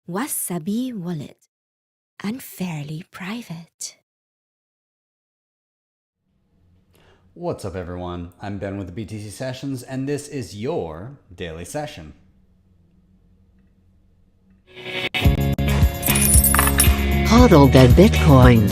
Wasabi Wallet, unfairly private. What's up, everyone? I'm Ben with the BTC Sessions, and this is your daily session. Hodl the Bitcoin.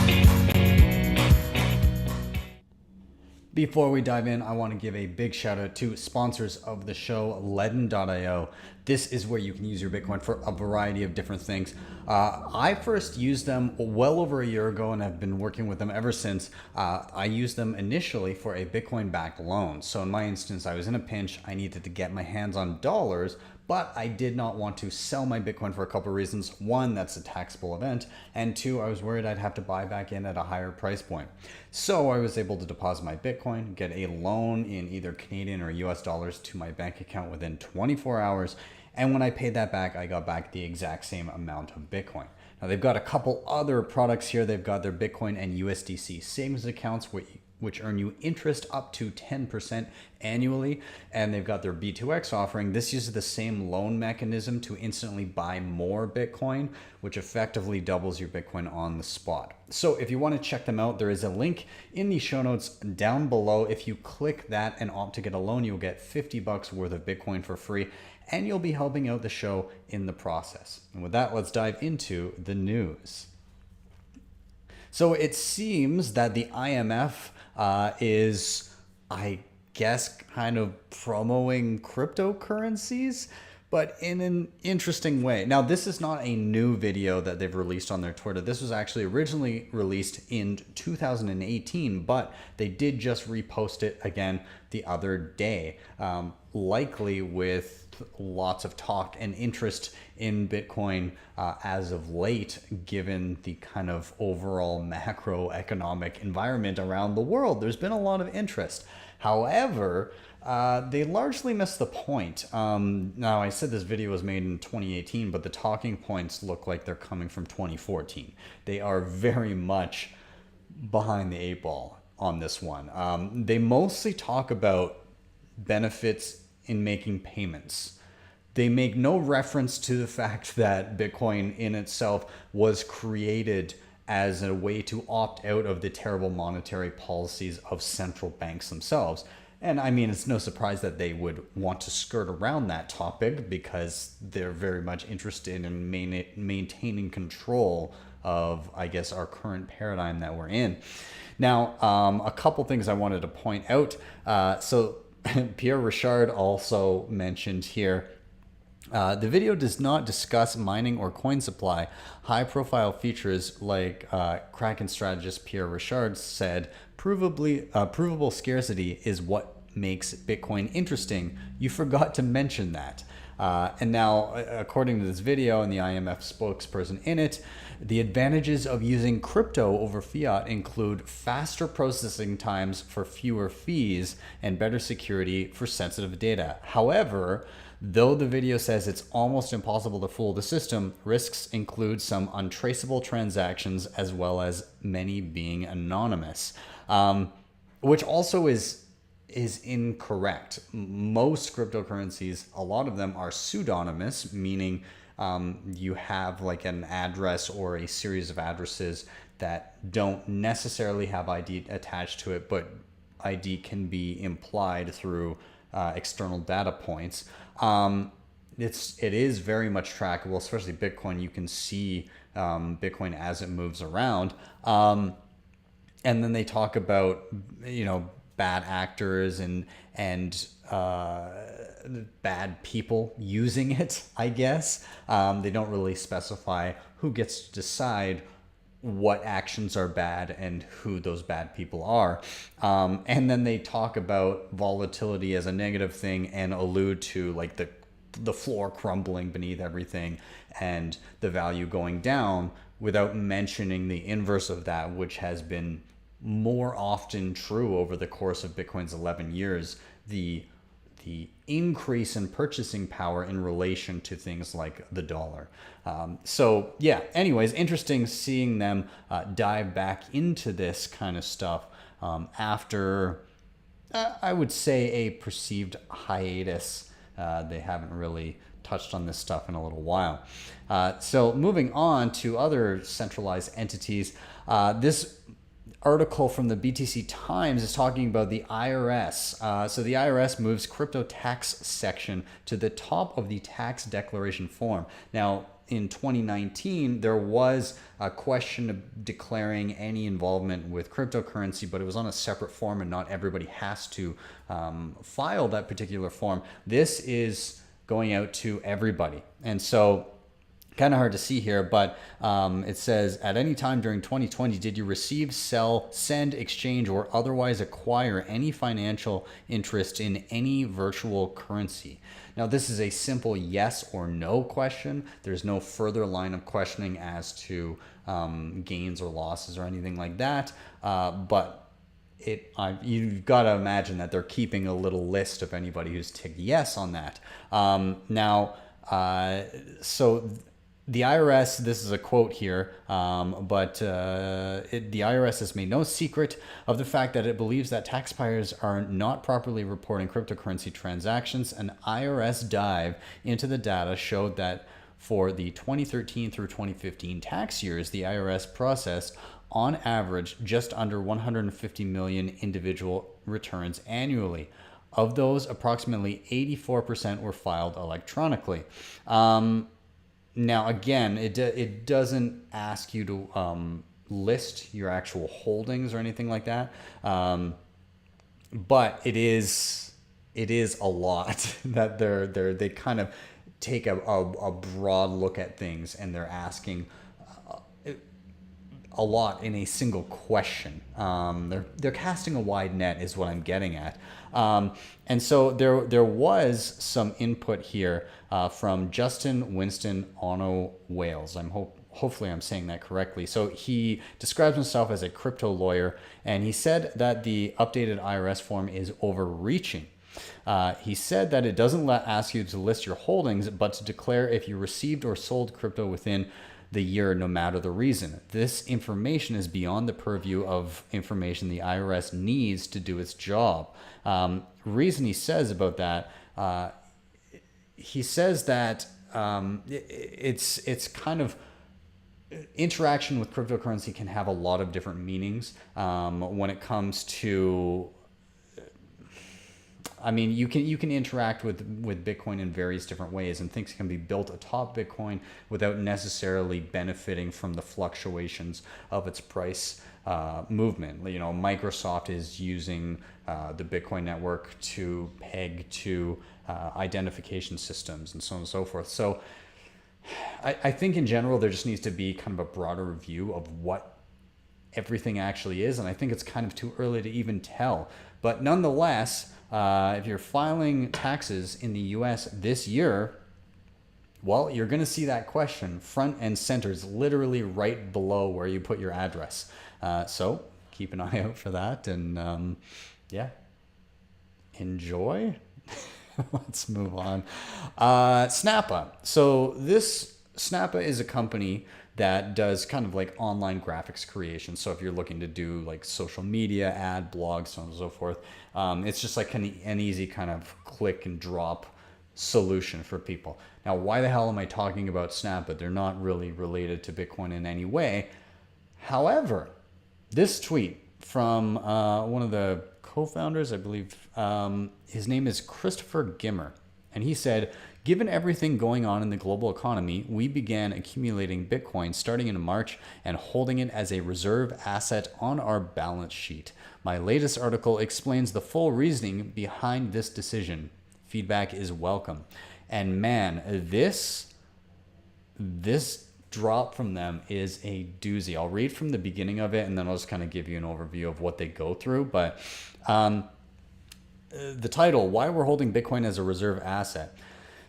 Before we dive in, I want to give a big shout out to sponsors of the show, LEDN.io. This is where you can use your Bitcoin for a variety of different things. I first used them well over a year ago and have been working with them ever since. I used them initially for a Bitcoin-backed loan. So in my instance, I was in a pinch. I needed to get my hands on dollars, but I did not want to sell my Bitcoin for a couple of reasons. One, that's a taxable event. And two, I was worried I'd have to buy back in at a higher price point. So I was able to deposit my Bitcoin, get a loan in either Canadian or US dollars to my bank account within 24 hours. And when I paid that back, I got back the exact same amount of Bitcoin. Now they've got a couple other products here. They've got their Bitcoin and USDC savings accounts, which earn you interest up to 10% annually. And they've got their B2X offering. This uses the same loan mechanism to instantly buy more Bitcoin, which effectively doubles your Bitcoin on the spot. So if you want to check them out, there is a link in the show notes down below. If you click that and opt to get a loan, you'll get $50 worth of Bitcoin for free, and you'll be helping out the show in the process. And with that, let's dive into the news. So it seems that the IMF is, I guess, kind of promoting cryptocurrencies, but in an interesting way. Now, this is not a new video that they've released on their Twitter. This was actually originally released in 2018, but they did just repost it again the other day, likely with lots of talk and interest in Bitcoin as of late, given the kind of overall macroeconomic environment around the world. There's been a lot of interest. However, they largely missed the point. Now, I said this video was made in 2018, but the talking points look like they're coming from 2014. They are very much behind the eight ball on this one. They mostly talk about benefits in making payments. They make no reference to the fact that Bitcoin in itself was created as a way to opt out of the terrible monetary policies of central banks themselves. And I mean, it's no surprise that they would want to skirt around that topic because they're very much interested in maintaining control of, I guess, our current paradigm that we're in. Now, a couple things I wanted to point out. So Pierre Richard also mentioned here, the video does not discuss mining or coin supply. High-profile features like Kraken strategist Pierre Richard said, provable scarcity is what makes Bitcoin interesting. You forgot to mention that. And now, according to this video and the IMF spokesperson in it, the advantages of using crypto over fiat include faster processing times for fewer fees and better security for sensitive data. However, though the video says it's almost impossible to fool the system, risks include some untraceable transactions as well as many being anonymous, which also is incorrect. Most cryptocurrencies, a lot of them are pseudonymous, meaning you have like an address or a series of addresses that don't necessarily have ID attached to it, but ID can be implied through external data points. It is very much trackable, especially Bitcoin. You can see Bitcoin as it moves around. And then they talk about, bad actors and bad people using it, I guess. They don't really specify who gets to decide what actions are bad and who those bad people are. And then they talk about volatility as a negative thing and allude to like the floor crumbling beneath everything and the value going down without mentioning the inverse of that, which has been more often true over the course of Bitcoin's 11 years, the increase in purchasing power in relation to things like the dollar. So yeah, anyways, interesting seeing them dive back into this kind of stuff after, I would say, a perceived hiatus they haven't really touched on this stuff in a little while. So moving on to other centralized entities, this article from the BTC Times is talking about the IRS. So the IRS moves crypto tax section to the top of the tax declaration form. Now, in 2019, there was a question of declaring any involvement with cryptocurrency, but it was on a separate form and not everybody has to file that particular form. This is going out to everybody. And so kind of hard to see here, but it says, at any time during 2020, did you receive, sell, send, exchange, or otherwise acquire any financial interest in any virtual currency? Now, this is a simple yes or no question. There's no further line of questioning as to gains or losses or anything like that. But you've got to imagine that they're keeping a little list of anybody who's ticked yes on that. So the IRS, this is a quote here, but the IRS has made no secret of the fact that it believes that taxpayers are not properly reporting cryptocurrency transactions. An IRS dive into the data showed that for the 2013 through 2015 tax years, the IRS processed on average just under 150 million individual returns annually. Of those, approximately 84% were filed electronically. Now, again, it doesn't ask you to list your actual holdings or anything like that, but it is a lot that they kind of take a broad look at things, and they're asking a lot in a single question. They're casting a wide net is what I'm getting at. And so there was some input here from Justin Winston Ono Wales. Hopefully I'm saying that correctly. So he describes himself as a crypto lawyer, and he said that the updated IRS form is overreaching. He said that it doesn't ask you to list your holdings, but to declare if you received or sold crypto within the year, no matter the reason. This information is beyond the purview of information the IRS needs to do its job. Reason he says about that, he says that it's kind of, interaction with cryptocurrency can have a lot of different meanings when it comes to, I mean, you can interact with Bitcoin in various different ways, and things can be built atop Bitcoin without necessarily benefiting from the fluctuations of its price movement. You know, Microsoft is using the Bitcoin network to peg to identification systems and so on and so forth. So I think in general there just needs to be kind of a broader review of what everything actually is, and I think it's kind of too early to even tell. But nonetheless, if you're filing taxes in the US this year, well, you're going to see that question front and center. It's literally right below where you put your address. So keep an eye out for that, and yeah, enjoy. Let's move on. Snappa. So this Snappa is a company that does kind of like online graphics creation. So if you're looking to do like social media, ad, blogs, so on and so forth, it's just like an easy kind of click and drop solution for people. Now, why the hell am I talking about Snappa? They're not really related to Bitcoin in any way. However, this tweet from one of the co-founders, I believe, his name is Christopher Gimmer, and he said, "Given everything going on in the global economy, we began accumulating Bitcoin starting in March and holding it as a reserve asset on our balance sheet. My latest article explains the full reasoning behind this decision. Feedback is welcome." And man, this drop from them is a doozy. I'll read from the beginning of it, and then I'll just kind of give you an overview of what they go through. But the title, "Why We're Holding Bitcoin as a Reserve Asset."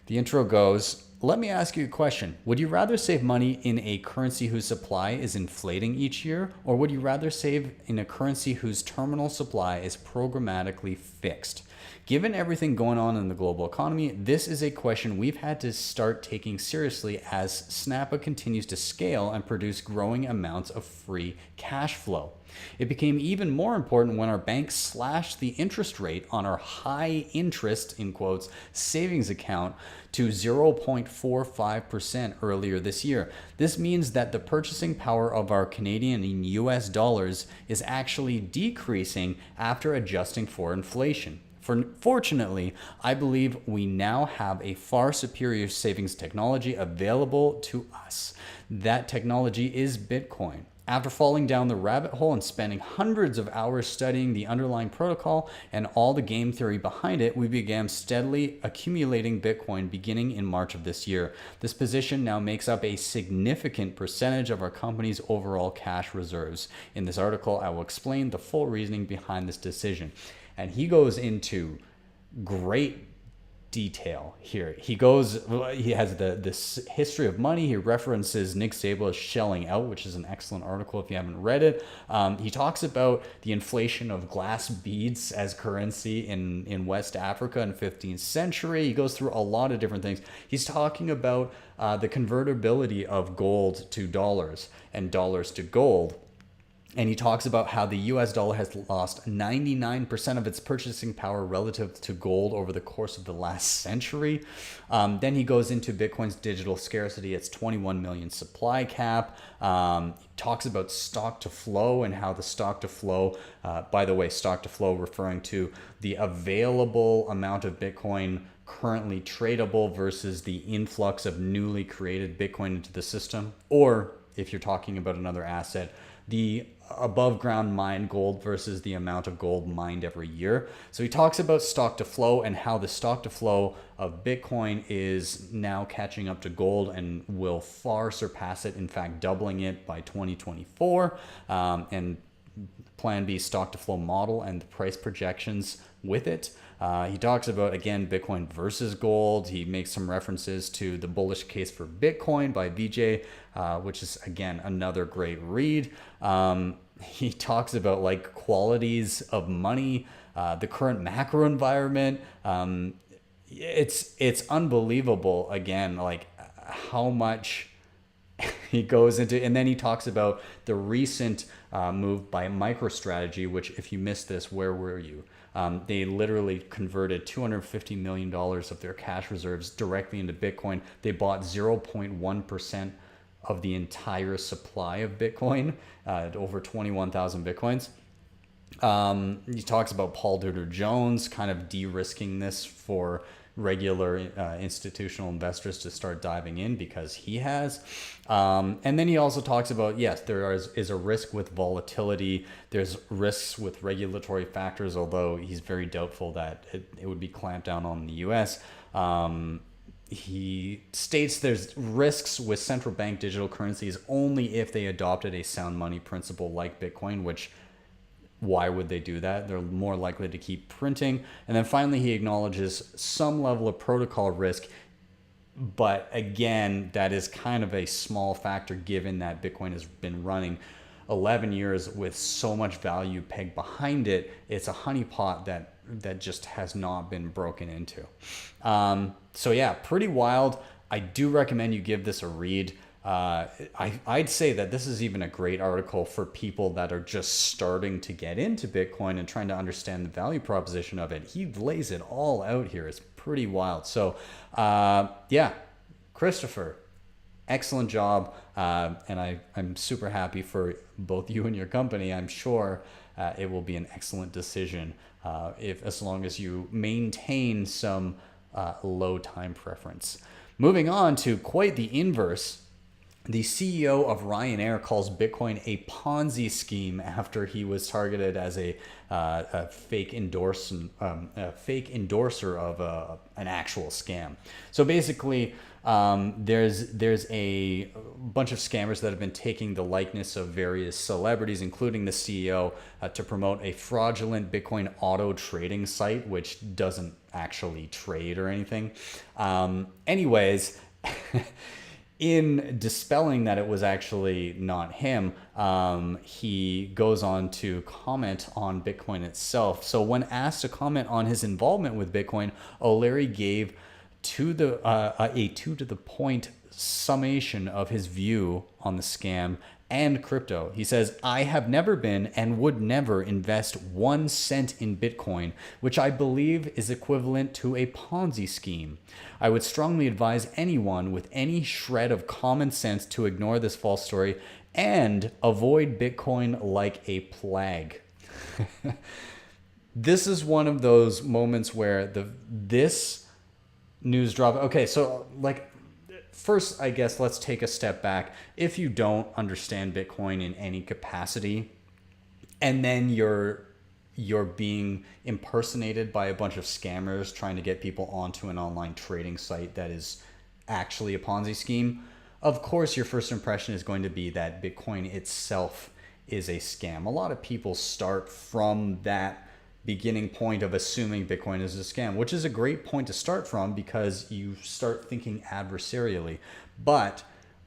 The intro goes, "Let me ask you a question. Would you rather save money in a currency whose supply is inflating each year, or would you rather save in a currency whose terminal supply is programmatically fixed? Given everything going on in the global economy, this is a question we've had to start taking seriously as Snappa continues to scale and produce growing amounts of free cash flow. It became even more important when our bank slashed the interest rate on our high interest, in quotes, savings account to 0.45% earlier this year. This means that the purchasing power of our Canadian and US dollars is actually decreasing after adjusting for inflation. Fortunately, I believe we now have a far superior savings technology available to us. That technology is Bitcoin. After falling down the rabbit hole and spending hundreds of hours studying the underlying protocol and all the game theory behind it, we began steadily accumulating Bitcoin beginning in March of this year. This position now makes up a significant percentage of our company's overall cash reserves. In this article, I will explain the full reasoning behind this decision. And he goes into great detail here. He has this history of money. He references Nick Szabo's Shelling Out, which is an excellent article if you haven't read it. He talks about the inflation of glass beads as currency in West Africa in 15th century. He goes through a lot of different things. He's talking about the convertibility of gold to dollars and dollars to gold. And he talks about how the US dollar has lost 99% of its purchasing power relative to gold over the course of the last century. Then he goes into Bitcoin's digital scarcity, its 21 million supply cap. He talks about stock to flow and how the stock to flow, by the way, stock to flow referring to the available amount of Bitcoin currently tradable versus the influx of newly created Bitcoin into the system. Or if you're talking about another asset, the above ground mined gold versus the amount of gold mined every year. So he talks about stock to flow and how the stock to flow of Bitcoin is now catching up to gold and will far surpass it, in fact, doubling it by 2024. And Plan B stock to flow model and the price projections with it. He talks about, again, Bitcoin versus gold. He makes some references to The Bullish Case for Bitcoin by VJ, which is, again, another great read. He talks about like qualities of money, the current macro environment. It's unbelievable, again, like how much he goes into, and then he talks about the recent move by MicroStrategy, which, if you missed this, where were you? They literally converted $250 million of their cash reserves directly into Bitcoin. They bought 0.1% of the entire supply of Bitcoin, over 21,000 Bitcoins. He talks about Paul Tudor Jones kind of de-risking this for regular institutional investors to start diving in, because he has. And then he also talks about, yes, there is a risk with volatility. There's risks with regulatory factors, although he's very doubtful that it would be clamped down on the US. He states there's risks with central bank digital currencies only if they adopted a sound money principle like Bitcoin, which, why would they do that? They're more likely to keep printing. And then finally, he acknowledges some level of protocol risk. But again, that is kind of a small factor given that Bitcoin has been running 11 years with so much value pegged behind it. It's a honeypot that just has not been broken into. So yeah, pretty wild. I do recommend you give this a read. I'd say that this is even a great article for people that are just starting to get into Bitcoin and trying to understand the value proposition of it. He lays it all out here. It's pretty wild. So yeah, Christopher, excellent job. And I'm super happy for both you and your company. I'm sure it will be an excellent decision as long as you maintain some low time preference. Moving on to quite the inverse. The CEO of Ryanair calls Bitcoin a Ponzi scheme after he was targeted as a fake endorser of an actual scam. So basically, there's a bunch of scammers that have been taking the likeness of various celebrities, including the CEO, to promote a fraudulent Bitcoin auto trading site, which doesn't actually trade or anything. Anyways. in dispelling that it was actually not him, he goes on to comment on Bitcoin itself. So when asked to comment on his involvement with Bitcoin, O'Leary gave a to the point summation of his view on the scam and crypto. He says, "I have never been and would never invest 1 cent in Bitcoin, which I believe is equivalent to a Ponzi scheme. I would strongly advise anyone with any shred of common sense to ignore this false story and avoid Bitcoin like a plague." This is one of those moments where this news drop. Okay, so like, first, I guess let's take a step back. If you don't understand Bitcoin in any capacity, and then you're being impersonated by a bunch of scammers trying to get people onto an online trading site that is actually a Ponzi scheme, of course your first impression is going to be that Bitcoin itself is a scam. A lot of people start from that beginning point of assuming Bitcoin is a scam, which is a great point to start from because you start thinking adversarially. But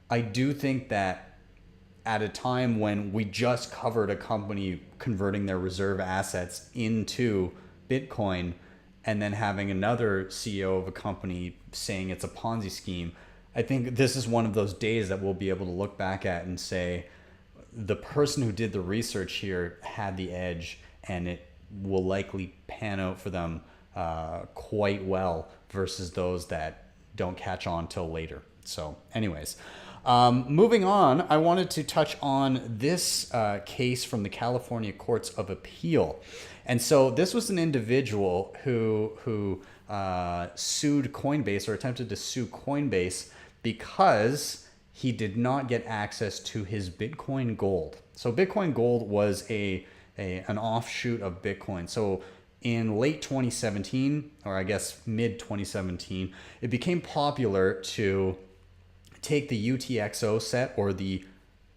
I do think that at a time when we just covered a company converting their reserve assets into Bitcoin and then having another CEO of a company saying it's a Ponzi scheme, I think this is one of those days that we'll be able to look back at and say the person who did the research here had the edge, and it will likely pan out for them quite well versus those that don't catch on till later. So anyways, moving on, I wanted to touch on this case from the California Courts of Appeal. And so this was an individual who sued Coinbase, or attempted to sue Coinbase, because he did not get access to his Bitcoin Gold. So Bitcoin Gold was an offshoot of Bitcoin. So in late 2017, or I guess mid 2017, it became popular to take the UTXO set, or the,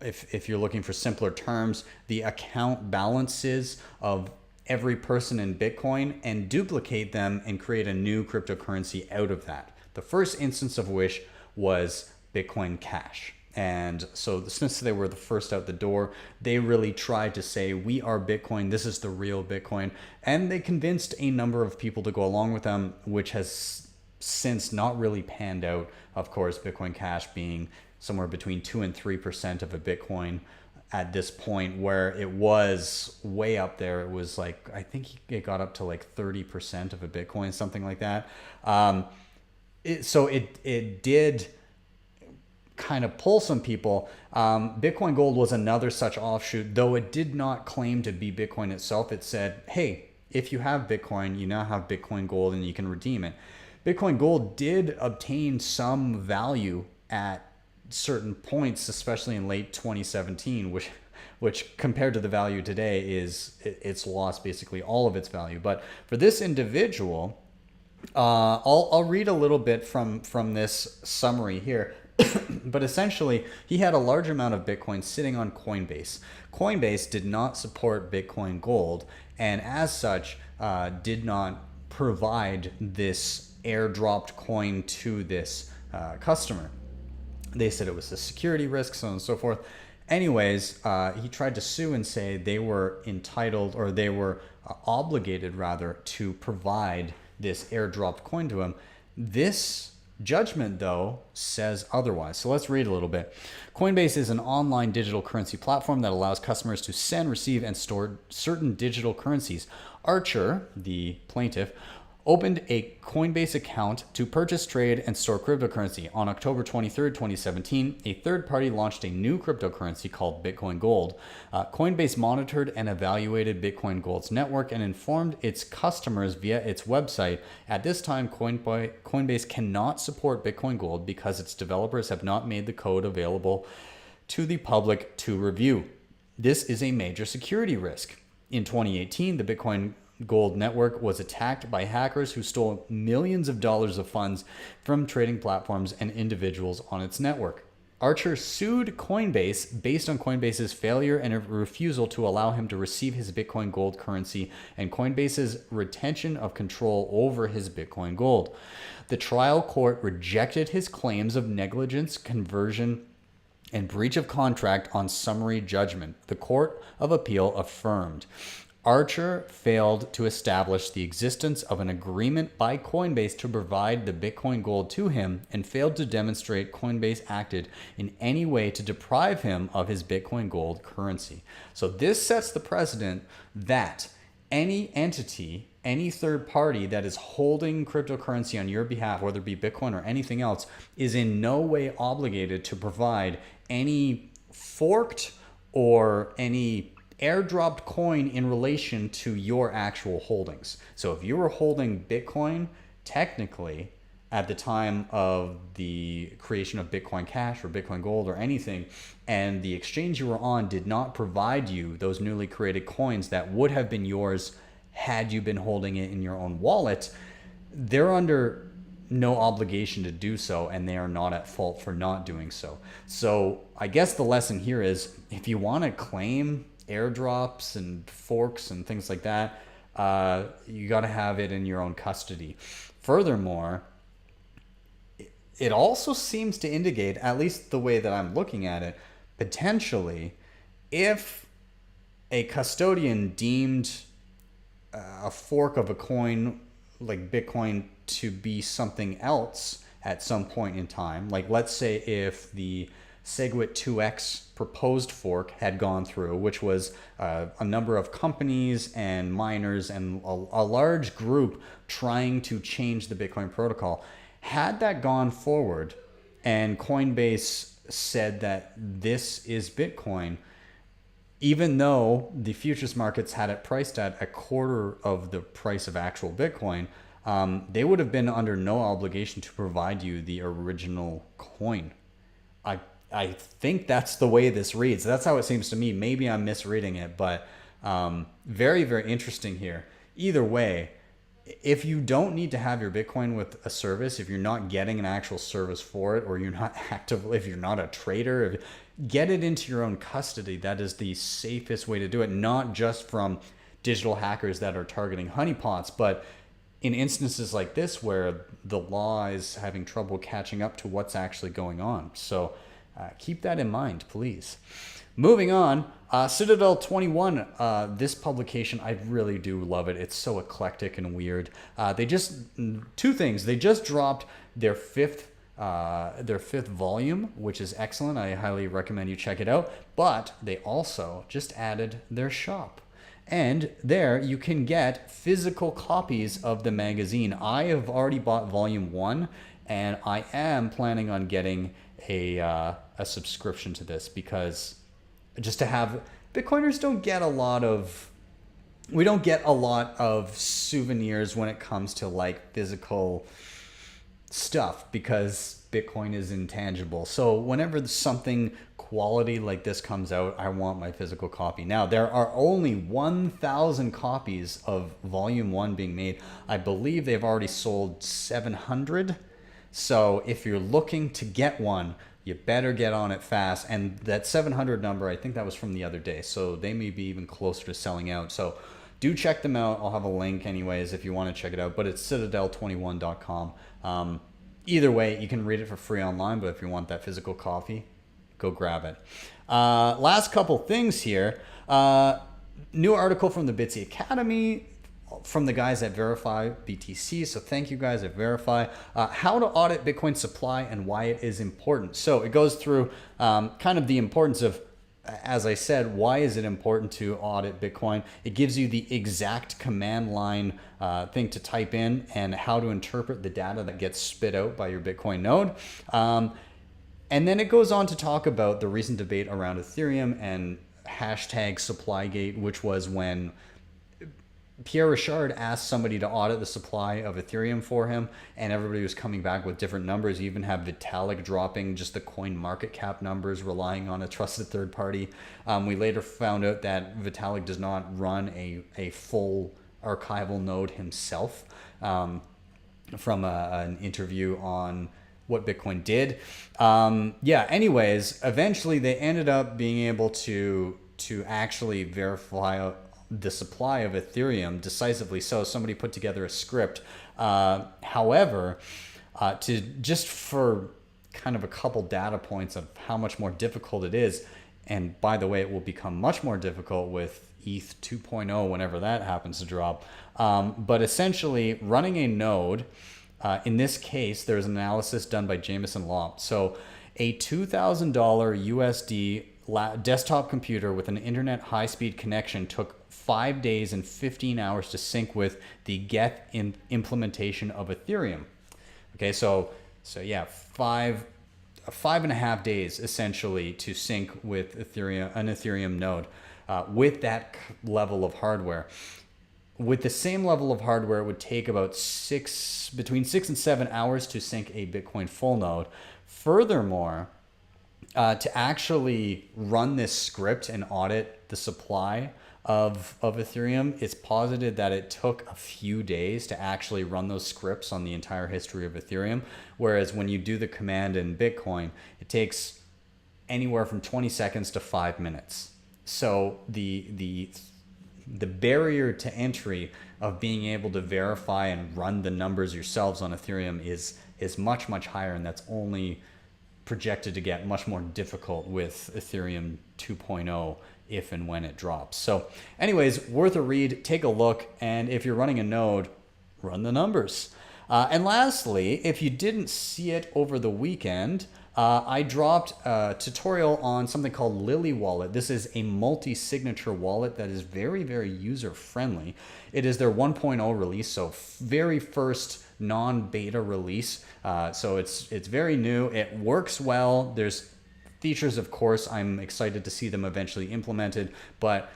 if you're looking for simpler terms, the account balances of every person in Bitcoin, and duplicate them and create a new cryptocurrency out of that. The first instance of which was Bitcoin Cash. And so since they were the first out the door, they really tried to say, we are Bitcoin, this is the real Bitcoin. And they convinced a number of people to go along with them, which has since not really panned out. Of course, Bitcoin Cash being somewhere between 2 and 3% of a Bitcoin at this point, where it was way up there. It was like, I think it got up to like 30% of a Bitcoin, something like that. So it did kind of pull some people. Bitcoin Gold was another such offshoot, though it did not claim to be Bitcoin itself. It said, hey, if you have Bitcoin, you now have Bitcoin Gold and you can redeem it. Bitcoin Gold did obtain some value at certain points, especially in late 2017, which compared to the value today it's lost basically all of its value. But for this individual, I'll read a little bit from this summary here. But essentially, he had a large amount of Bitcoin sitting on Coinbase. Coinbase did not support Bitcoin Gold, and as such, did not provide this airdropped coin to this customer. They said it was a security risk, so on and so forth. Anyways, he tried to sue and say they were entitled, or they were obligated rather, to provide this airdropped coin to him. This judgment, though, says otherwise. So let's read a little bit. Coinbase is an online digital currency platform that allows customers to send, receive, and store certain digital currencies. Archer, the plaintiff, opened a Coinbase account to purchase, trade, and store cryptocurrency. On October 23rd, 2017, a third party launched a new cryptocurrency called Bitcoin Gold. Coinbase monitored and evaluated Bitcoin Gold's network and informed its customers via its website. At this time, Coinbase cannot support Bitcoin Gold because its developers have not made the code available to the public to review. This is a major security risk. In 2018, the Bitcoin Gold network was attacked by hackers who stole millions of dollars of funds from trading platforms and individuals on its network. Archer sued Coinbase based on Coinbase's failure and a refusal to allow him to receive his Bitcoin gold currency and Coinbase's retention of control over his Bitcoin gold. The trial court rejected his claims of negligence, conversion, and breach of contract on summary judgment. The Court of Appeal affirmed. Archer failed to establish the existence of an agreement by Coinbase to provide the Bitcoin gold to him and failed to demonstrate Coinbase acted in any way to deprive him of his Bitcoin gold currency. So this sets the precedent that any entity, any third party that is holding cryptocurrency on your behalf, whether it be Bitcoin or anything else, is in no way obligated to provide any forked or any airdropped coin in relation to your actual holdings. So if you were holding Bitcoin, technically at the time of the creation of Bitcoin Cash or Bitcoin Gold or anything, and the exchange you were on did not provide you those newly created coins that would have been yours had you been holding it in your own wallet, they're under no obligation to do so, and they are not at fault for not doing so. So I guess the lesson here is, if you want to claim airdrops and forks and things like that, you got to have it in your own custody. Furthermore, it also seems to indicate, at least the way that I'm looking at it, potentially, if a custodian deemed a fork of a coin like Bitcoin to be something else at some point in time, like let's say if the SegWit 2x proposed fork had gone through, which was a number of companies and miners and a large group trying to change the Bitcoin protocol. Had that gone forward and Coinbase said that this is Bitcoin, even though the futures markets had it priced at a quarter of the price of actual Bitcoin, they would have been under no obligation to provide you the original coin. I think that's the way this reads. That's how it seems to me. Maybe I'm misreading it, but very, very interesting here. Either way, if you don't need to have your Bitcoin with a service, if you're not getting an actual service for it, or you're not active, if you're not a trader, get it into your own custody. That is the safest way to do it, not just from digital hackers that are targeting honeypots, but in instances like this where the law is having trouble catching up to what's actually going on. So keep that in mind, please. Moving on, Citadel 21, this publication, I really do love it. It's so eclectic and weird. Two things. They just dropped their fifth volume, which is excellent. I highly recommend you check it out. But they also just added their shop. And there you can get physical copies of the magazine. I have already bought volume 1, and I am planning on getting a subscription to this, because just to have, Bitcoiners don't get a lot of souvenirs when it comes to like physical stuff, because Bitcoin is intangible. So whenever something quality like this comes out, I want my physical copy. Now, there are only 1,000 copies of volume 1 being made. I believe they've already sold 700. So if you're looking to get one, you better get on it fast. And that 700 number, I think that was from the other day. So they may be even closer to selling out. So do check them out. I'll have a link anyways if you want to check it out. But it's citadel21.com. Either way, you can read it for free online. But if you want that physical copy, go grab it. Last couple things here. New article from the Bitsy Academy from the guys at Verify BTC. So thank you guys at Verify. How to audit Bitcoin supply and why it is important. So it goes through kind of the importance of, as I said, why is it important to audit Bitcoin? It gives you the exact command line thing to type in and how to interpret the data that gets spit out by your Bitcoin node. And then it goes on to talk about the recent debate around Ethereum and hashtag Supplygate, which was when Pierre Richard asked somebody to audit the supply of Ethereum for him, and everybody was coming back with different numbers. You even have Vitalik dropping just the coin market cap numbers, relying on a trusted third party. We later found out that Vitalik does not run a full archival node himself, from an interview on what Bitcoin did. Anyways, eventually they ended up being able to actually verify the supply of Ethereum decisively. So somebody put together a script. However, to just for kind of a couple data points of how much more difficult it is, and by the way, it will become much more difficult with ETH 2.0 whenever that happens to drop. But essentially, running a node, in this case, there's an analysis done by Jameson Law. So a $2,000 USD desktop computer with an internet high-speed connection took 5 days and 15 hours to sync with the Geth implementation of Ethereum. Okay, so yeah, 5.5 days essentially to sync with an Ethereum node with that level of hardware. With the same level of hardware, it would take about between 6 and 7 hours to sync a Bitcoin full node. Furthermore, to actually run this script and audit the supply of Ethereum, it's posited that it took a few days to actually run those scripts on the entire history of Ethereum. Whereas when you do the command in Bitcoin, it takes anywhere from 20 seconds to 5 minutes. So the barrier to entry of being able to verify and run the numbers yourselves on Ethereum is much, much higher, and that's only projected to get much more difficult with Ethereum 2.0 if and when it drops. So anyways, worth a read, take a look, and if you're running a node, run the numbers. And lastly, if you didn't see it over the weekend, I dropped a tutorial on something called Lilly Wallet. This is a multi-signature wallet that is very, very user-friendly. It is their 1.0 release, so very first non-beta release. So it's very new. It works well. There's features, of course, I'm excited to see them eventually implemented, but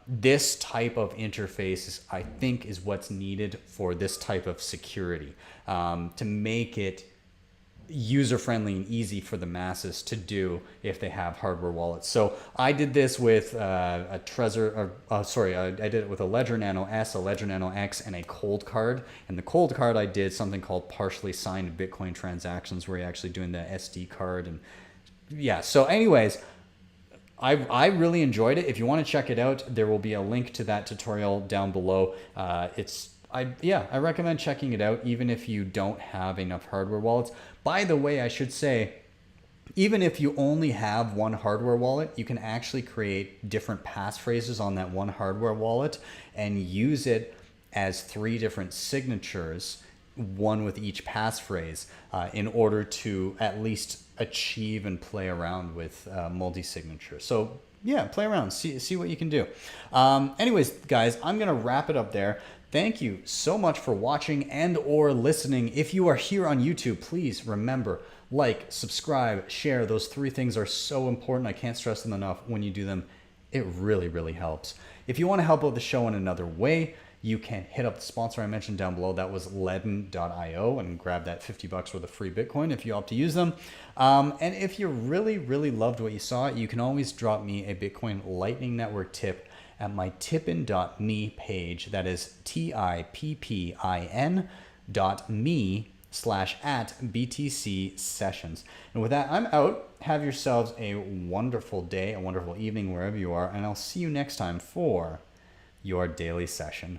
this type of interface, I think, is what's needed for this type of security, to make it user-friendly and easy for the masses to do if they have hardware wallets. So I did this with I did it with a Ledger Nano S, a Ledger Nano X, and a cold card. And the cold card, I did something called partially signed Bitcoin transactions, where you're actually doing the SD card. And yeah, so anyways, I really enjoyed it. If you want to check it out, there will be a link to that tutorial down below. I recommend checking it out, even if you don't have enough hardware wallets. By the way, I should say, even if you only have one hardware wallet, you can actually create different passphrases on that one hardware wallet and use it as 3 different signatures, one with each passphrase, in order to at least achieve and play around with multi-signature. So yeah, play around, see what you can do. Anyways, guys, I'm gonna wrap it up there. Thank you so much for watching and or listening. If you are here on YouTube, please remember, like, subscribe, share. Those 3 things are so important. I can't stress them enough. When you do them, it really, really helps. If you want to help out the show in another way, you can hit up the sponsor I mentioned down below. That was LEDN.io, and grab that $50 worth of free Bitcoin if you opt to use them. And if you really, really loved what you saw, you can always drop me a Bitcoin Lightning Network tip at my tippin.me page. That is tippin.me/@BTC sessions. And with that, I'm out. Have yourselves a wonderful day, a wonderful evening, wherever you are, and I'll see you next time for your daily session.